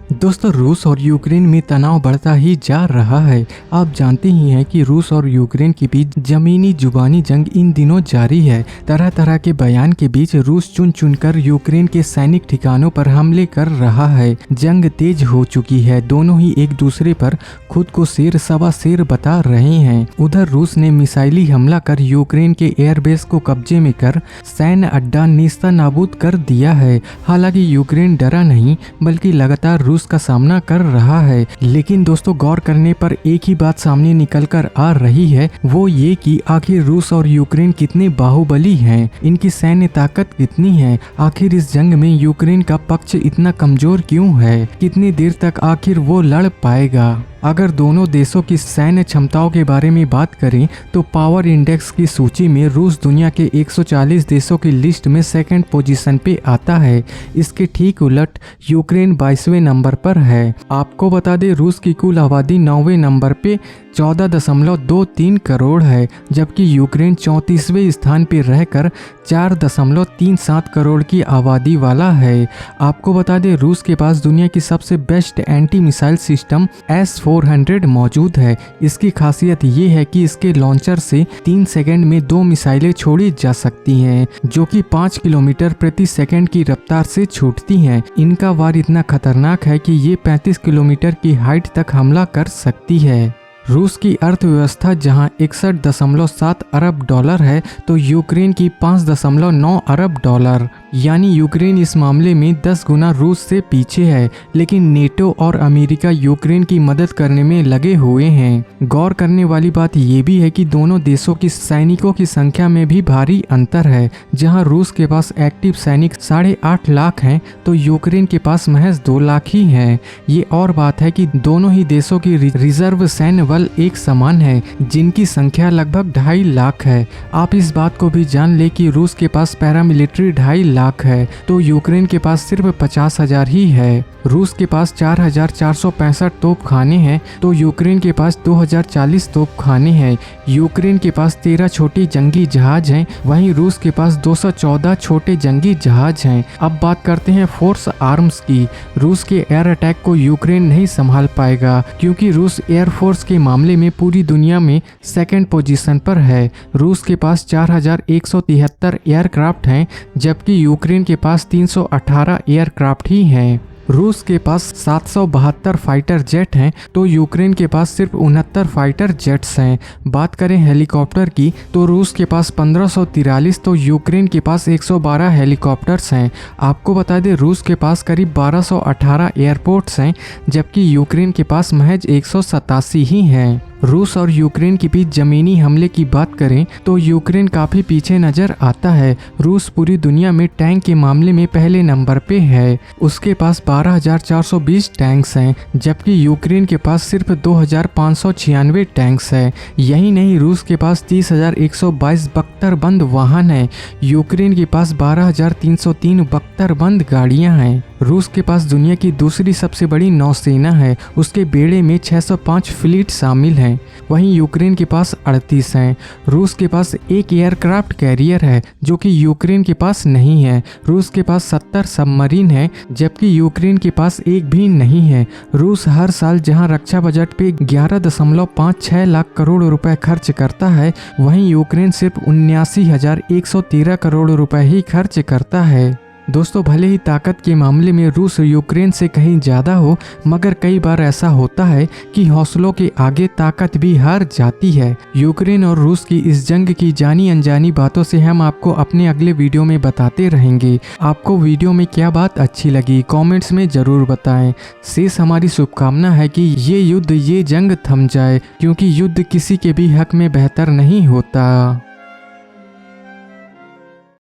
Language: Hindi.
दोस्तों, रूस और यूक्रेन में तनाव बढ़ता ही जा रहा है। आप जानते ही हैं कि रूस और यूक्रेन के बीच जमीनी जुबानी जंग इन दिनों जारी है। तरह तरह के बयान के बीच रूस चुन चुनकर यूक्रेन के सैनिक ठिकानों पर हमले कर रहा है। जंग तेज हो चुकी है। दोनों ही एक दूसरे पर खुद को शेर सवा शेर बता रहे हैं। उधर रूस ने मिसाइली हमला कर यूक्रेन के एयरबेस को कब्जे में कर सैन्य अड्डा नेस्तनाबूद कर दिया है। हालांकि यूक्रेन डरा नहीं, बल्कि लगातार रूस का सामना कर रहा है। लेकिन दोस्तों, गौर करने पर एक ही बात सामने निकल कर आ रही है, वो ये कि आखिर रूस और यूक्रेन कितने बाहुबली हैं, इनकी सैन्य ताकत कितनी है। आखिर इस जंग में यूक्रेन का पक्ष इतना कमजोर क्यों है, कितनी देर तक आखिर वो लड़ पाएगा। अगर दोनों देशों की सैन्य क्षमताओं के बारे में बात करें तो पावर इंडेक्स की सूची में रूस दुनिया के 140 देशों की लिस्ट में सेकंड पोजीशन पे आता है। इसके ठीक उलट यूक्रेन 22वें नंबर पर है। आपको बता दें, रूस की कुल आबादी 9वें नंबर पे 14.23 करोड़ है, जबकि यूक्रेन 34वें स्थान पर रहकर 4.37 करोड़ की आबादी वाला है। आपको बता दें, रूस के पास दुनिया की सबसे best anti missile system S-400 मौजूद है। इसकी खासियत ये है कि इसके लॉन्चर से 3 सेकंड में 2 मिसाइलें छोड़ी जा सकती हैं, जो कि 5 किलोमीटर प्रति सेकंड की रफ्तार से छूटती हैं। इनका वार इतना खतरनाक है कि ये 35 किलोमीटर की हाइट तक हमला कर सकती है। रूस की अर्थव्यवस्था जहां 61.7 अरब डॉलर है, तो यूक्रेन की 5.9 अरब डॉलर, यानी यूक्रेन इस मामले में 10 गुना रूस से पीछे है। लेकिन नेटो और अमेरिका यूक्रेन की मदद करने में लगे हुए हैं। गौर करने वाली बात ये भी है कि दोनों देशों की सैनिकों की संख्या में भी भारी अंतर है। जहां रूस के पास एक्टिव सैनिक 8.5 लाख हैं, तो यूक्रेन के पास महज 2 लाख ही हैं। ये और बात है कि दोनों ही देशों की रिजर्व सैन्य बल एक समान है, जिनकी संख्या लगभग 2.5 लाख है। आप इस बात को भी जान ले कि रूस के पास पैरामिलिट्री 2.5 लाख है, तो यूक्रेन के पास सिर्फ 50,000 ही है। रूस के पास 4,465 तोपखाने हैं, तो यूक्रेन के पास 2,040 तोपखाने हैं। यूक्रेन के पास 13 छोटे जंगी जहाज हैं, वहीं रूस के पास 214 छोटे जंगी जहाज हैं। अब बात करते हैं फोर्स आर्म्स की। रूस के एयर अटैक को यूक्रेन नहीं संभाल पाएगा, क्योंकि रूस एयरफोर्स के मामले में पूरी दुनिया में सेकंड पोजीशन पर है। रूस के पास 4,173 एयरक्राफ्ट हैं, जबकि यूक्रेन के पास 318 एयरक्राफ्ट ही हैं। रूस के पास 772 फाइटर जेट हैं, तो यूक्रेन के पास सिर्फ 69 फाइटर जेट्स हैं। बात करें हेलीकॉप्टर की, तो रूस के पास 1543, तो यूक्रेन के पास 112 हेलीकॉप्टर्स हैं। आपको बता दें, रूस के पास करीब 1218 एयरपोर्ट्स हैं, जबकि यूक्रेन के पास महज 187 ही हैं। रूस और यूक्रेन के बीच जमीनी हमले की बात करें तो यूक्रेन काफ़ी पीछे नजर आता है। रूस पूरी दुनिया में टैंक के मामले में पहले नंबर पे है। उसके पास 12,420 टैंक्स हैं, जबकि यूक्रेन के पास सिर्फ 2,596 टैंक्स हैं। यही नहीं, रूस के पास 30,122 बख्तरबंद वाहन हैं। यूक्रेन के पास 12,303 बख्तरबंद गाड़ियां हैं। रूस के पास दुनिया की दूसरी सबसे बड़ी नौसेना है। उसके बेड़े में 605 फ्लीट शामिल हैं। वहीं यूक्रेन के पास 38 हैं। रूस के पास एक एयरक्राफ्ट कैरियर है, जो कि यूक्रेन के पास नहीं है। रूस के पास 70 सबमरीन है, जबकि यूक्रेन के पास एक भी नहीं है। रूस हर साल जहां रक्षा बजट पे 11.56 लाख करोड़ रुपए खर्च करता है, वहीं यूक्रेन सिर्फ 79,113 करोड़ रुपए ही खर्च करता है। दोस्तों, भले ही ताकत के मामले में रूस यूक्रेन से कहीं ज़्यादा हो, मगर कई बार ऐसा होता है कि हौसलों के आगे ताकत भी हार जाती है। यूक्रेन और रूस की इस जंग की जानी अनजानी बातों से हम आपको अपने अगले वीडियो में बताते रहेंगे। आपको वीडियो में क्या बात अच्छी लगी, कमेंट्स में ज़रूर बताएं। शेष हमारी शुभकामना है कि ये युद्ध, ये जंग थम जाए, क्योंकि युद्ध किसी के भी हक में बेहतर नहीं होता।